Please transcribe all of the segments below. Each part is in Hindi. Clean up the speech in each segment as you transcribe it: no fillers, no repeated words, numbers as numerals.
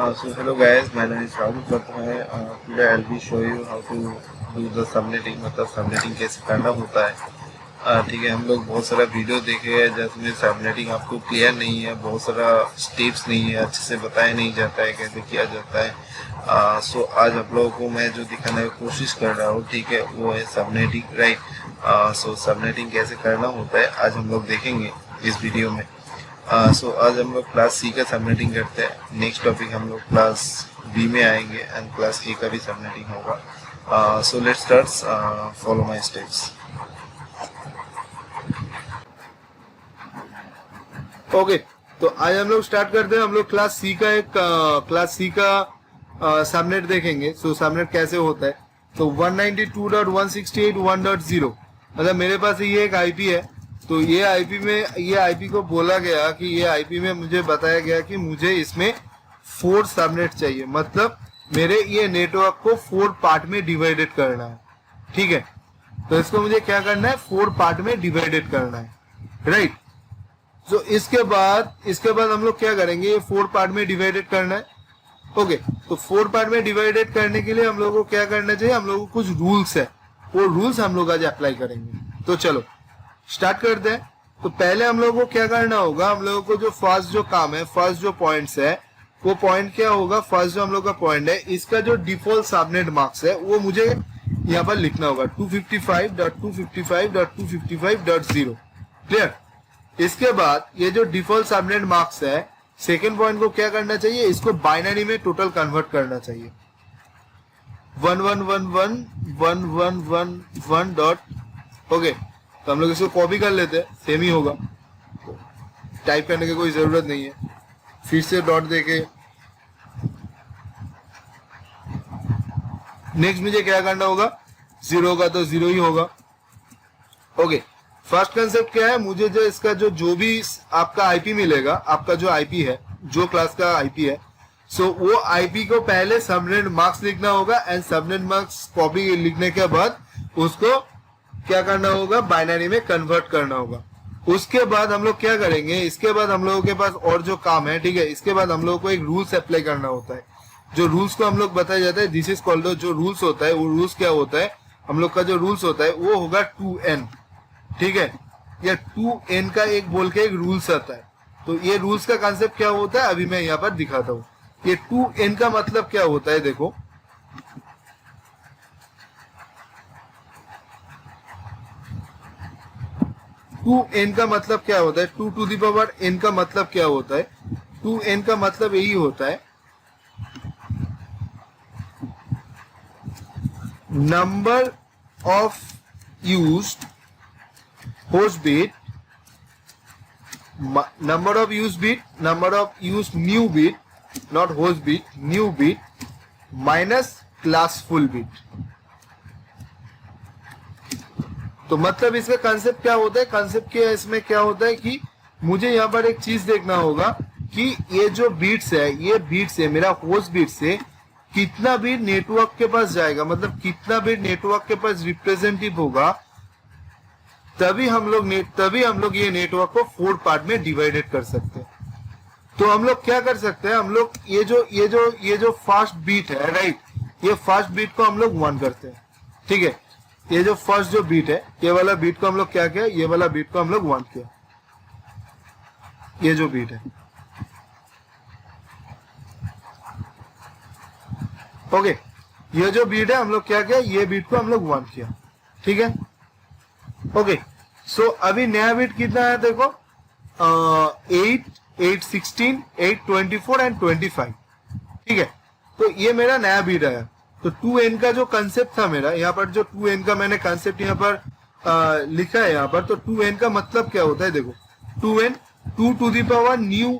So hello guys, my name is Rahul Pratha. Today I'll be show you how to do the subnetting, मतलब सबनेटिंग कैसे करना होता है। ठीक है, हम लोग बहुत सारा वीडियो देखे हैं जिसमें सबनेटिंग आपको क्लियर नहीं है, बहुत सारा स्टेप्स नहीं है, अच्छे से बताया नहीं जाता है कैसे किया जाता है। सो आज आप लोगों को मैं जो दिखाने की कोशिश कर रहा हूँ, ठीक है, वो है सबनेटिंग, राइट। सो सबनेटिंग कैसे करना होता है आज हम लोग देखेंगे इस वीडियो में। सो आज हम लोग क्लास सी का सबनेटिंग करते हैं। नेक्स्ट टॉपिक हम लोग क्लास बी में आएंगे एंड क्लास ए का भी सबनेटिंग होगा। So let's start, follow my steps. Okay, तो आज हम लोग स्टार्ट करते हैं। हम लोग क्लास सी का सबनेट देखेंगे। सो सबनेट कैसे होता है, तो 192.168.1.0 मतलब मेरे पास ये एक आईपी है। तो ये आईपी को बोला गया कि ये आईपी में मुझे बताया गया कि मुझे इसमें 4 सबनेट चाहिए, मतलब मेरे ये नेटवर्क को 4 पार्ट में डिवाइडेड करना है। ठीक है, तो इसको मुझे क्या करना है, 4 पार्ट में डिवाइडेड करना है, राइट। तो इसके बाद हम लोग क्या करेंगे, ये 4 पार्ट में डिवाइडेड करना है। ओके, तो 4 पार्ट में डिवाइडेड करने के लिए हम लोगों को क्या करना चाहिए, हम लोगों को कुछ रूल्स है, वो रूल्स हम लोग आज अप्लाई करेंगे। तो चलो स्टार्ट करते हैं। तो पहले हम लोगों को क्या करना होगा, हम लोगों को जो फर्स्ट जो काम है, फर्स्ट जो पॉइंट्स है, वो पॉइंट क्या होगा, फर्स्ट जो हम लोग का पॉइंट है, इसका जो डिफॉल्ट सबनेट मार्क्स है वो मुझे यहाँ पर लिखना होगा 255.255.255.0। क्लियर। इसके बाद ये जो डिफॉल्ट सबनेट मार्क्स है, सेकेंड पॉइंट को क्या करना चाहिए, इसको बाइनरी में टोटल कन्वर्ट करना चाहिए। 11111111 डॉट। ओके, तो हम लोग इसको कॉपी कर लेते हैं, सेम ही होगा, टाइप करने की कोई जरूरत नहीं है। फिर से डॉट देके नेक्स्ट मुझे क्या करना होगा, 0 होगा तो 0 ही होगा। ओके, फर्स्ट कंसेप्ट क्या है, मुझे जो इसका जो भी आपका आईपी मिलेगा, आपका जो आईपी है, जो क्लास का आईपी है, सो वो आईपी को पहले सबनेट मार्क्स लिखना होगा एंड सबनेट मार्क्स कॉपी लिखने के बाद उसको क्या करना होगा, बाइनरी में कन्वर्ट करना होगा। उसके बाद हम लोग क्या करेंगे, इसके बाद हम लोगों के पास और जो काम है, ठीक है, इसके बाद हम लोगों को एक रूल्स अप्लाई करना होता है। जो रूल्स को हम लोग बताया जाता है, दिस इज कॉल्ड, जो रूल्स होता है, वो रूल्स क्या होता है, हम लोग का जो रूल्स होता है वो होगा 2n। ठीक है, या 2n का एक बोल के एक रूल्स आता है। तो ये रूल्स का कंसेप्ट क्या होता है, अभी मैं यहाँ पर दिखाता हूँ। ये 2n का मतलब क्या होता है, देखो 2n का मतलब क्या होता है, 2 to the power n का मतलब क्या होता है, 2n का मतलब यही होता है, number of used host bit, number of use bit, number of use new bit, not host bit, new bit minus classful bit. तो मतलब इसका कंसेप्ट क्या होता है, कंसेप्ट क्या इसमें क्या होता है कि मुझे यहाँ पर एक चीज देखना होगा कि ये जो बीट्स है, ये बीट्स है मेरा होस्ट बीट से कितना बीट नेटवर्क के पास जाएगा, मतलब कितना बीट नेटवर्क के पास रिप्रेजेंटेटिव होगा, तभी हम लोग ये नेटवर्क को 4 पार्ट में डिवाइडेड कर सकते हैं। तो हम लोग क्या कर सकते हैं, हम लोग ये जो फर्स्ट बीट है, राइट, ये फर्स्ट बीट को हम लोग 1 करते हैं। ठीक है, ये जो फर्स्ट जो बीट है, ये वाला बीट को हम लोग क्या किया, ये वाला बीट को हम लोग 1 किया, ये जो बीट है। ओके, ये जो बीट है हम लोग क्या किया, ये बीट को हम लोग 1 किया। ठीक है, ओके। सो अभी नया बीट कितना है, देखो 8, 816, 824 एंड 25। ठीक है, तो ये मेरा नया बीट आया। तो 2n का जो कंसेप्ट था मेरा, यहाँ पर जो 2n का मैंने कंसेप्ट यहाँ पर लिखा है यहाँ पर, तो 2n का मतलब क्या होता है, देखो 2n 2 to the power new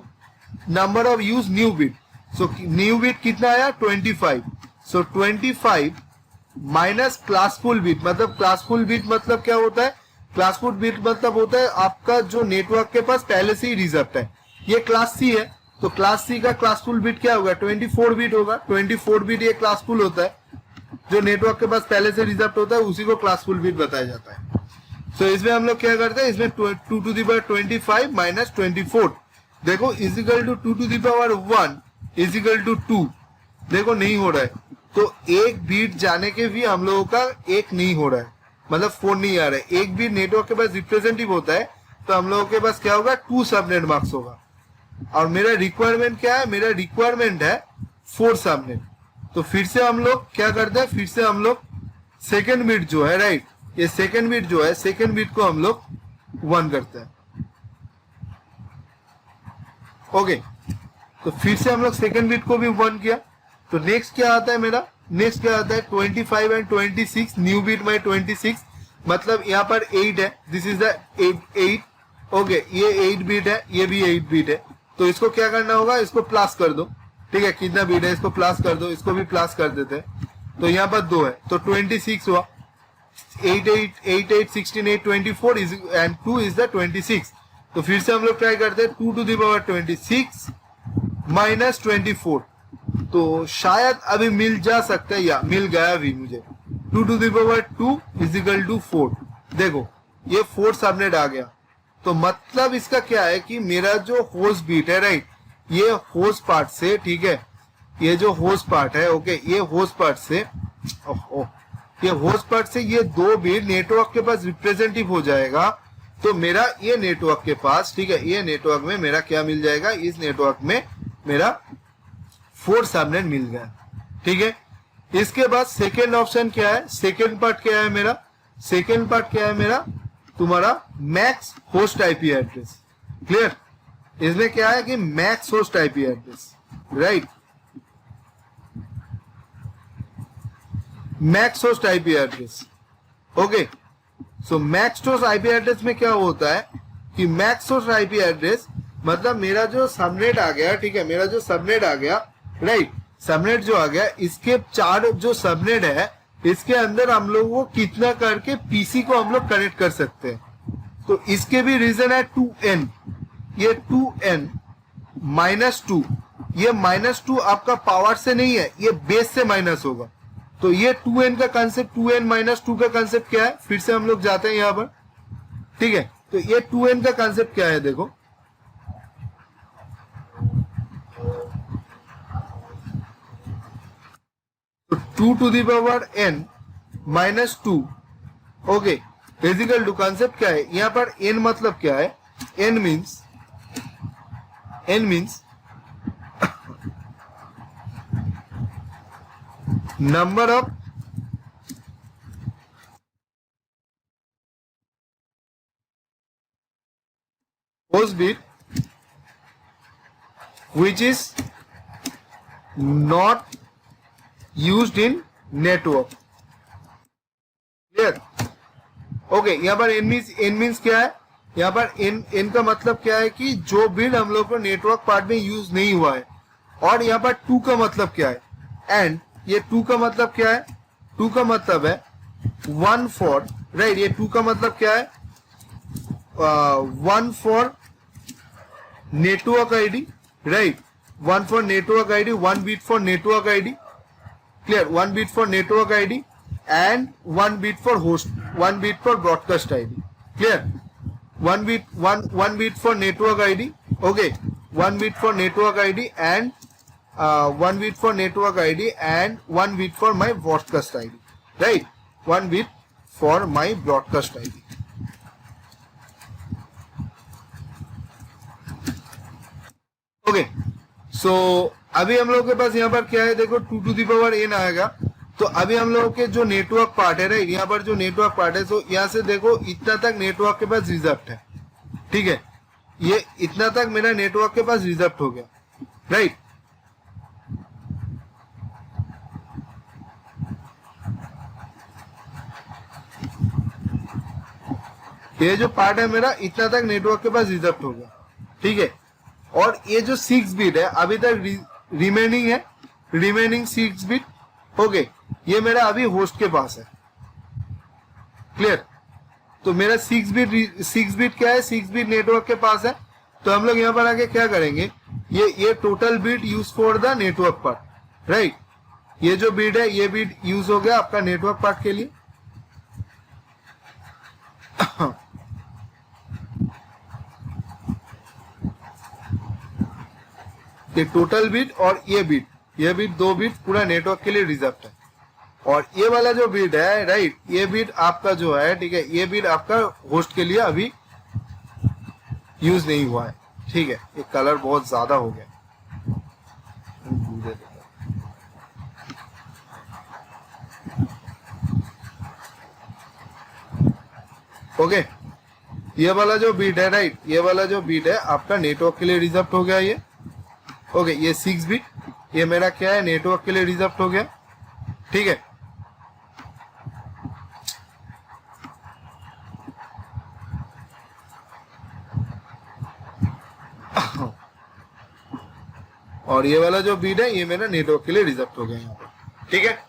number of use new bit. So new bit कितना आया, 25। सो 25 माइनस क्लासफुल बिट, मतलब क्लासफुल बिट मतलब क्या होता है, क्लासफुल बिट मतलब होता है आपका जो नेटवर्क के पास पहले से ही रिजर्व है। ये क्लास सी है, तो क्लास सी का क्लासफुल बिट क्या होगा, 24 बिट होगा। 24 बिट ये क्लासफुल होता है, जो नेटवर्क के पास पहले से रिजर्व होता है उसी को क्लासफुल बिट बताया जाता है। सो इसमें हम लोग क्या करते हैं, इसमें 2 to the power 25 माइनस 24, देखो is equal to 2 to the power 1 is equal to 2, देखो नहीं हो रहा है, तो एक बीट जाने के भी हम लोगों का एक नहीं हो रहा है, मतलब 4 नहीं आ रहा है। एक बीट नेटवर्क के पास रिप्रेजेंटेटिव होता है तो हम लोगों के पास क्या होगा, 2 सबनेट मार्क्स होगा। और मेरा रिक्वायरमेंट क्या है, मेरा रिक्वायरमेंट है 4 सबनेट। तो फिर से हम लोग क्या करते हैं, फिर से हम लोग सेकेंड बिट जो है, राइट, ये सेकेंड बिट जो है, सेकेंड बिट को हम लोग 1 करते हैं। ओके, तो फिर से हम लोग सेकेंड बिट को भी 1 किया। तो नेक्स्ट क्या आता है मेरा, नेक्स्ट क्या आता है 25 एंड 26, न्यू बिट माई 26, मतलब यहाँ पर 8 है, दिस इज द 8। ओके, ये 8 बिट है, ये भी 8 बिट है। तो इसको क्या करना होगा, इसको प्लस कर दो, ठीक है, कितना बिट है इसको प्लस कर दो, इसको भी प्लस कर देते हैं। तो यहाँ पर 2 है तो 26 हुआ, 8 8 8 8 16 8 24 इज एंड 2 इज द 26। तो फिर से हम लोग ट्राई करते हैं 2 to the power 26 माइनस 24, तो शायद अभी मिल जा सकता है, या मिल गया भी मुझे। 2 to the power 2 is equal to 4, देखो ये 4 सबनेट आ गया। तो मतलब इसका क्या है कि मेरा जो होस्ट बीट है, राइट, ये होस्ट पार्ट से, ठीक है, ये जो होस्ट पार्ट है, ओके, ये होस्ट पार्ट से, ये होस्ट पार्ट से ये 2 बिट नेटवर्क के पास रिप्रेजेंटेटिव हो जाएगा। तो मेरा ये नेटवर्क के पास, ठीक है, ये नेटवर्क में मेरा क्या मिल जाएगा, इस नेटवर्क में मेरा 4 सबनेट मिल गया, ठीक है। इसके बाद सेकेंड ऑप्शन क्या है, सेकेंड पार्ट क्या है मेरा, सेकेंड पार्ट क्या है मेरा, तुम्हारा max host IP address. Clear, इसमें क्या है कि max host IP address, right, max host IP address. Okay, सो मैक्स होस्ट आईपी एड्रेस में क्या होता है कि मैक्स होस्ट आईपी एड्रेस मतलब मेरा जो सबनेट आ गया, ठीक है, मेरा जो सबनेट आ गया, राइट, सबनेट जो आ गया, इसके 4 जो सबनेट है, इसके अंदर हम लोग वो कितना करके पीसी को हम लोग कनेक्ट कर सकते हैं। तो इसके भी रीजन है 2n, ये 2n माइनस 2, ये -2 आपका पावर से नहीं है, ये बेस से माइनस होगा। तो ये 2n का कंसेप्ट, 2n माइनस 2 का कंसेप्ट क्या है, फिर से हम लोग जाते हैं यहां पर, ठीक है। तो ये 2n का कंसेप्ट क्या है, देखो, तो 2 to the power n minus 2, okay, physical to concept क्या है यहां पर, n मतलब क्या है, n means number of host bit which is not used in network। Clear, okay, यहाँ पर n मीन्स क्या है, यहाँ पर n का मतलब क्या है कि जो बिट हम लोग को नेटवर्क पार्ट में यूज नहीं हुआ है। और यहाँ पर 2 का मतलब क्या है, एंड ये 2 का मतलब क्या है, 2 का मतलब है 1 फॉर, राइट, ये 2 का मतलब क्या है, 1 for network ID, right, 1 for network ID, 1 bit for network ID, clear, 1 bit for network ID and 1 bit for host, 1 bit for broadcast ID, clear, 1 bit for network ID, okay, 1 bit for network ID and 1 bit for network ID and 1 bit for my broadcast ID, right, 1 bit for my broadcast ID। Okay, सो अभी हम लोग के पास यहाँ पर क्या है, देखो 2 to the power n आएगा। तो अभी हम लोग के जो नेटवर्क पार्ट है, राइट, यहाँ पर जो नेटवर्क पार्ट है, तो यहाँ से देखो इतना तक नेटवर्क के पास रिजर्व है, ठीक है, ये इतना तक मेरा नेटवर्क के पास रिजर्व हो गया, राइट। ये जो पार्ट है मेरा इतना तक नेटवर्क के पास रिजर्व हो गया, ठीक है। और ये जो 6 बिट है अभी तक रिमेनिंग है, रिमेनिंग 6 बिट, ओके, ये मेरा अभी होस्ट के पास है, क्लियर। तो मेरा 6 बिट क्या है, 6 बिट नेटवर्क के पास है। तो हम लोग यहाँ पर आके क्या करेंगे, ये total bit use for the network part, right, ये जो बिट है ये बिट यूज हो गया आपका नेटवर्क पार्ट के लिए। ये टोटल बिट और ये बिट 2 बिट पूरा नेटवर्क के लिए रिजर्व है। और ये वाला जो बिट है राइट, ये बिट आपका जो है ठीक है, ये बिट आपका होस्ट के लिए अभी यूज नहीं हुआ है। ठीक है, ये कलर बहुत ज्यादा हो गया। ओके, ये वाला जो बिट है राइट, ये वाला जो बिट है आपका नेटवर्क के लिए रिजर्व हो गया ये। ओके, ये 6 बिट ये मेरा क्या है, नेटवर्क के लिए रिजर्व हो गया। ठीक है, और ये वाला जो बिट है ये मेरा नेटवर्क के लिए रिजर्व हो गया यहाँ पर। ठीक है,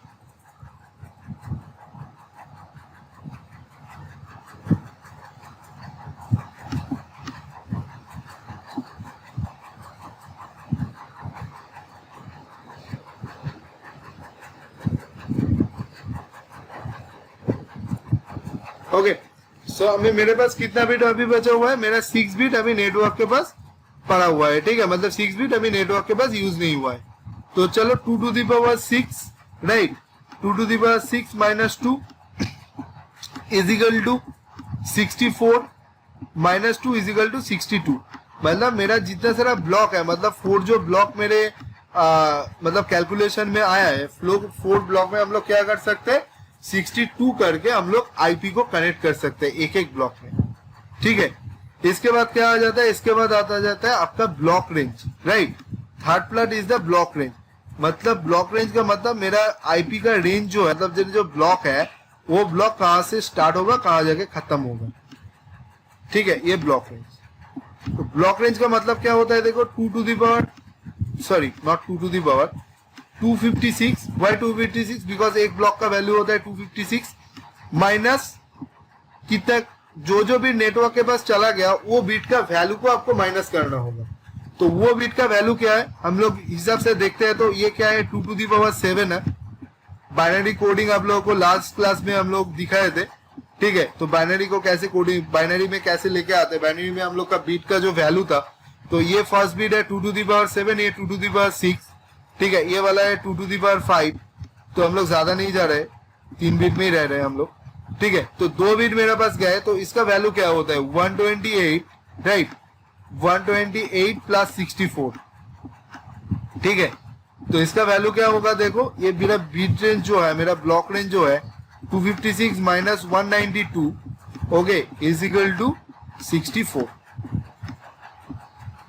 ओके। सो अभी मेरे पास कितना बिट अभी बचा हुआ है, मेरा 6 बिट अभी नेटवर्क के पास पड़ा हुआ है। ठीक है, मतलब 6 बिट अभी नेटवर्क के पास यूज नहीं हुआ है। तो चलो 2 to the power 6 right, 2 to the power 6 minus 2 is equal to 64 minus 2 is equal to 62। मतलब मेरा जितना सारा ब्लॉक है, मतलब 4 जो ब्लॉक मेरे मतलब कैलकुलेशन में आया है, 4 ब्लॉक में हम लोग क्या कर सकते हैं, 62 करके हम लोग आईपी को कनेक्ट कर सकते हैं एक एक ब्लॉक में। ठीक है, इसके बाद क्या आ जाता है, इसके बाद आता जाता है आपका block range right. Third part is the block range. मतलब ब्लॉक रेंज का मतलब मेरा आईपी का रेंज जो है, मतलब जो ब्लॉक है वो ब्लॉक कहां से स्टार्ट होगा, कहां जाके खत्म होगा। ठीक है, ये ब्लॉक रेंज। तो ब्लॉक रेंज का मतलब क्या होता है, देखो 2 to the power sorry not 2 to the power 256। Why 256? Because एक ब्लॉक का वैल्यू होता है 256 माइनस कितना, जो भी नेटवर्क के पास चला गया वो बिट का वैल्यू को आपको माइनस करना होगा। तो वो बिट का वैल्यू क्या है हम लोग हिसाब से देखते हैं। तो ये क्या है, 2 to the power 7 है। बाइनरी कोडिंग आप लोगों को लास्ट क्लास में हम लोग दिखाए थे। ठीक है, तो बाइनरी को कैसे कोडिंग, बाइनरी में कैसे लेके आते हैं, बाइनरी में हम लोग का बिट का जो वैल्यू था, तो ये फर्स्ट बिट है 2 to the power 7, ये 2 to the power 6। ठीक है, ये वाला है 2 to the power 5। तो हम लोग ज्यादा नहीं जा रहे, 3 बिट में ही रह रहे हैं हम लोग। ठीक है, तो 2 बिट मेरे पास गए, तो इसका वैल्यू क्या होता है 128 राइट, 128 प्लस 64। ठीक है, तो इसका वैल्यू क्या होगा, देखो ये मेरा बिट रेंज जो है, मेरा ब्लॉक रेंज जो है 256 minus 192 okay is equal to 64।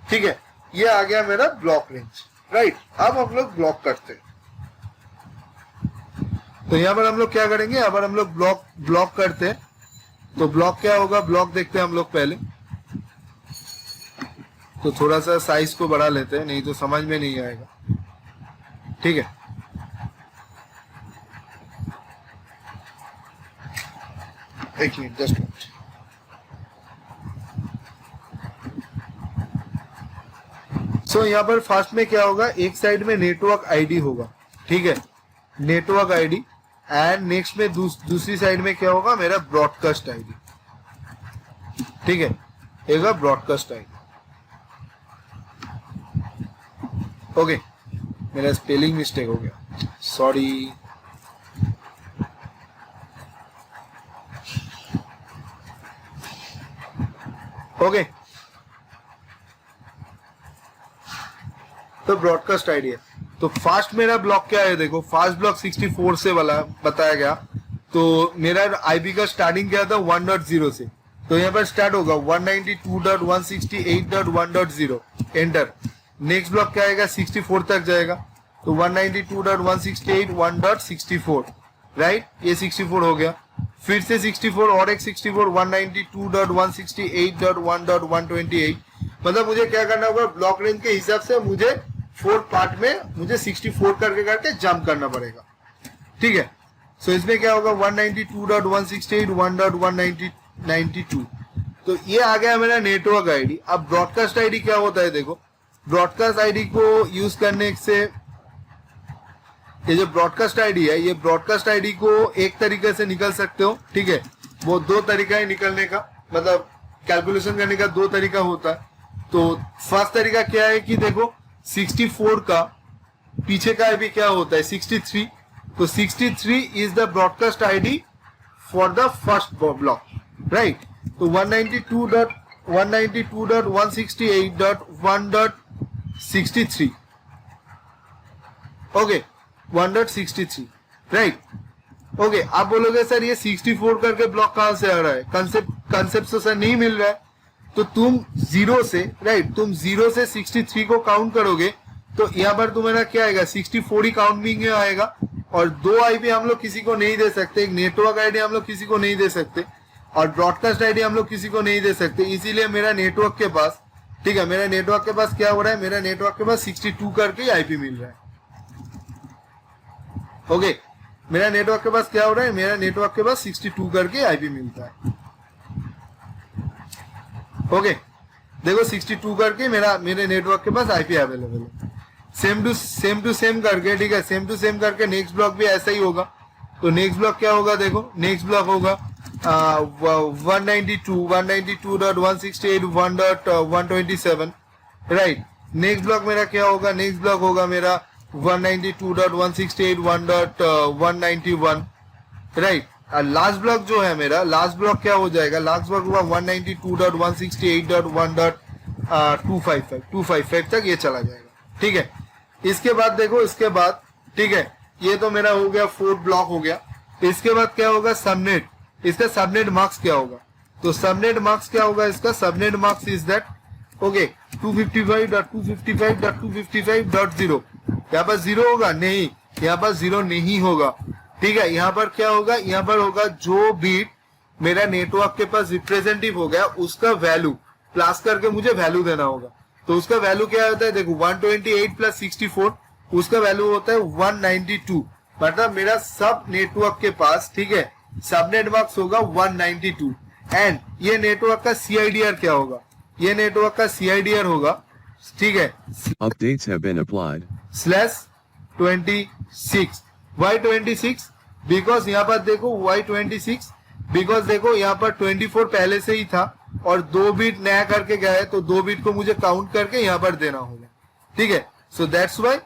ठीक है, ये आ गया मेरा ब्लॉक रेंज राइट। अब हम लोग ब्लॉक करते हैं, तो यहाँ पर हम लोग क्या करेंगे, यहाँ पर हम लोग ब्लॉक करते हैं। तो ब्लॉक क्या होगा, ब्लॉक देखते हैं हम लोग पहले। तो थोड़ा सा साइज को बढ़ा लेते हैं, नहीं तो समझ में नहीं आएगा। ठीक है, एक मिनट, जस्ट मिनट। सो यहाँ पर फर्स्ट में क्या होगा, एक साइड में नेटवर्क आईडी होगा। ठीक है, नेटवर्क आईडी, एंड नेक्स्ट में दूसरी साइड में क्या होगा, मेरा ब्रॉडकास्ट आईडी। ठीक है, एक ब्रॉडकास्ट आईडी। ओके, मेरा स्पेलिंग मिस्टेक हो गया, सॉरी। ओके, तो ब्रॉडकास्ट आईडी है। तो फास्ट मेरा ब्लॉक क्या है, देखो फास्ट ब्लॉक 64 से वाला बताया गया। तो मेरा आईपी का स्टार्टिंग क्या था 1.0 से, तो यहाँ पर स्टार्ट होगा 192.168.1.0 एंटर। नेक्स्ट ब्लॉक क्या आएगा 64 तक जाएगा, तो 192.168.1.64 राइट, ये 64 हो गया। फिर से 64 और एक 64 192.168.1.128। मतलब मुझे क्या करना होगा, ब्लॉक रेंज के हिसाब से मुझे 4 पार्ट में मुझे 64 करके जंप करना पड़ेगा। ठीक है, सो इसमें क्या होगा 192.168.1.192। तो ये आ गया मेरा नेटवर्क आईडी। अब ब्रॉडकास्ट आईडी क्या होता है, देखो ब्रॉडकास्ट आईडी को यूज करने से, ये जो ब्रॉडकास्ट आईडी है, ये ब्रॉडकास्ट आईडी को एक तरीके से निकल सकते हो। ठीक है, वो 2 तरीका है निकलने का, मतलब कैलकुलेशन करने का 2 तरीका होता है। तो फर्स्ट तरीका क्या है कि देखो 64 का पीछे का आईपी क्या होता है 63, तो 63 is the broadcast ID for the first block, right. तो 192.168.1.63, ओके 1.63, राइट। ओके, आप बोलोगे सर ये 64 करके ब्लॉक कहां से आ रहा है, कंसेप्ट से सर नहीं मिल रहा है। तो तुम जीरो से, राइट, तुम जीरो से 63 को काउंट करोगे तो यहाँ पर तुम्हारा क्या आएगा 64 ही काउंटिंग में आएगा। और दो आईपी हम लोग किसी को नहीं दे सकते, एक नेटवर्क आईडी हम लोग किसी को नहीं दे सकते और ब्रॉडकास्ट आईडी हम लोग किसी को नहीं दे सकते। इसीलिए मेरा नेटवर्क के पास, ठीक है, मेरा नेटवर्क के पास क्या हो रहा है, मेरा नेटवर्क के पास 62 करके आईपी मिल रहा है। ओके, मेरा नेटवर्क के पास क्या हो रहा है, मेरा नेटवर्क के पास 62 करके आईपी मिलता है। ओके, देखो 62 करके मेरे नेटवर्क के पास आईपी अवेलेबल है। सेम टू सेम करके, ठीक है, सेम टू सेम करके नेक्स्ट ब्लॉक भी ऐसा ही होगा। तो नेक्स्ट ब्लॉक क्या होगा, देखो नेक्स्ट ब्लॉक होगा 192.168.1.127, राइट। नेक्स्ट ब्लॉक मेरा क्या होगा, नेक्स्ट ब्लॉक होगा मेरा 192.168.1.191, राइट। और लास्ट ब्लॉक जो है मेरा, लास्ट ब्लॉक क्या हो जाएगा, लास्ट ब्लॉक होगा 192.168.1.255 तक ये चला जाएगा, ठीक है। इसके बाद देखो, इसके बाद, ठीक है, ये तो मेरा हो गया फोर्थ ब्लॉक हो गया। इसके बाद क्या होगा, सबनेट। इसका सबनेट मार्क्स क्या होगा, तो सबनेट मार्क्स क्या होगा इसका, subnet marks is that, okay 255.255.255.0। यहाँ पर जीरो होगा नहीं, यहाँ पर जीरो नहीं होगा, ठीक है। यहाँ पर क्या होगा, यहाँ पर होगा जो बीट मेरा नेटवर्क के पास रिप्रेजेंटेटिव हो गया उसका वैल्यू प्लस करके मुझे वैल्यू देना होगा। तो उसका वैल्यू क्या होता है, देखो 128 प्लस 64, उसका वैल्यू होता है 192। मतलब मेरा सब नेटवर्क के पास, ठीक है, सबनेट मार्क्स होगा 192। एंड ये नेटवर्क का CIDR क्या होगा, ये नेटवर्क का CIDR होगा, ठीक है, Updates have been applied. /26। Why 26? Because यहाँ पर देखो why 26, बिकॉज देखो यहाँ पर 24 पहले से ही था और 2 बिट नया करके गया है, तो 2 बिट को मुझे काउंट करके यहाँ पर देना होगा, ठीक है। So that's why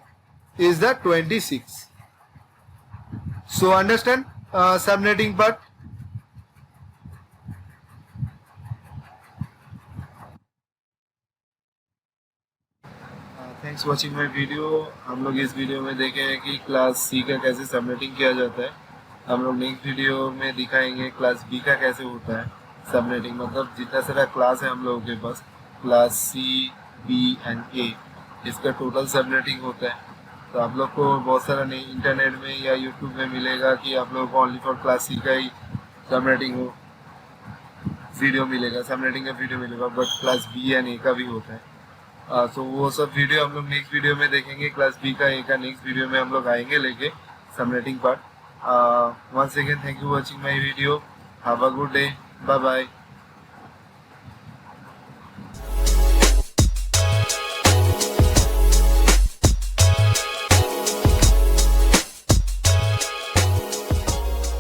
is the 26। So understand subnetting part. Thanks watching my video. हम लोग इस वीडियो में देखें कि क्लास सी का कैसे सबनेटिंग किया जाता है। हम लोग नेक्स्ट वीडियो में दिखाएंगे क्लास बी का कैसे होता है सबनेटिंग। मतलब जितना सारा क्लास है हम लोगों के पास, क्लास सी, बी एंड ए, इसका टोटल सबनेटिंग होता है। तो आप लोग को बहुत सारा नहीं इंटरनेट में या यूट्यूब में मिलेगा कि आप लोगों को ओनली फॉर क्लास सी का ही सबनेटिंग वीडियो मिलेगा, सबनेटिंग का वीडियो मिलेगा, बट क्लास बी एंड ए का भी होता है। तो वो सब वीडियो हम लोग नेक्स्ट वीडियो में देखेंगे। क्लास बी का ए का नेक्स्ट वीडियो में हम लोग आएंगे लेके subnetting part. Once again thank you watching my video. Have a good day, bye bye.